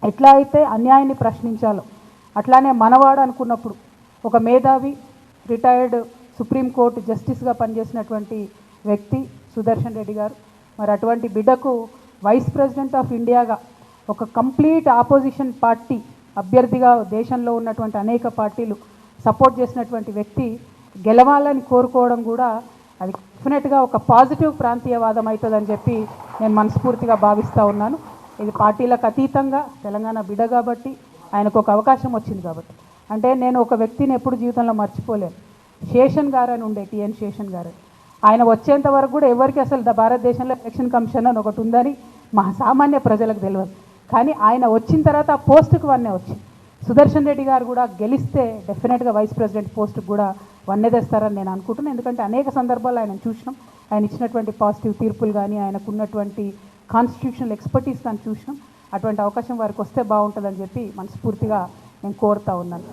ఎట్లా అయితే అన్యాయాన్ని ప్రశ్నించాలో అట్లానే మనవాడు అనుకున్నప్పుడు ఒక మేధావి రిటైర్డ్ సుప్రీంకోర్టు జస్టిస్గా పనిచేసినటువంటి వ్యక్తి సుదర్శన్ రెడ్డి గారు, మరి అటువంటి బిడ్డకు వైస్ ప్రెసిడెంట్ ఆఫ్ ఇండియాగా ఒక కంప్లీట్ ఆపోజిషన్ పార్టీ అభ్యర్థిగా దేశంలో ఉన్నటువంటి అనేక పార్టీలు సపోర్ట్ చేసినటువంటి వ్యక్తి గెలవాలని కోరుకోవడం కూడా అది డెఫినెట్గా ఒక పాజిటివ్ ప్రాంతీయవాదం అవుతుందని చెప్పి నేను మనస్ఫూర్తిగా భావిస్తూ ఉన్నాను. ఇది పార్టీలకు అతీతంగా తెలంగాణ బిడ్డ కాబట్టి ఆయనకు ఒక అవకాశం వచ్చింది కాబట్టి. అంటే నేను ఒక వ్యక్తిని ఎప్పుడు జీవితంలో మర్చిపోలేను. శేషన్ గారు అని ఉండే, టిఎన్ శేషన్ గారు. ఆయన వచ్చేంత వరకు కూడా ఎవరికి అసలు భారతదేశంలో ఎలక్షన్ కమిషన్ అని ఒకటి ఉందని మా సామాన్య ప్రజలకు తెలియదు. కానీ ఆయన వచ్చిన తర్వాత ఆ పోస్టుకు వన్నే వచ్చింది. సుదర్శన్ రెడ్డి గారు కూడా గెలిస్తే డెఫినెట్గా వైస్ ప్రెసిడెంట్ పోస్టుకు కూడా వన్నే తెస్తారని నేను అనుకుంటున్నాను. ఎందుకంటే అనేక సందర్భాల్లో ఆయన చూసినాం, ఆయన ఇచ్చినటువంటి పాజిటివ్ తీర్పులు కానీ ఆయనకు ఉన్నటువంటి కాన్స్టిట్యూషనల్ ఎక్స్పర్టీస్ కానీ చూసినాం. అటువంటి అవకాశం వారికి వస్తే బాగుంటుందని చెప్పి మనస్ఫూర్తిగా నేను కోరుతా ఉన్నాను.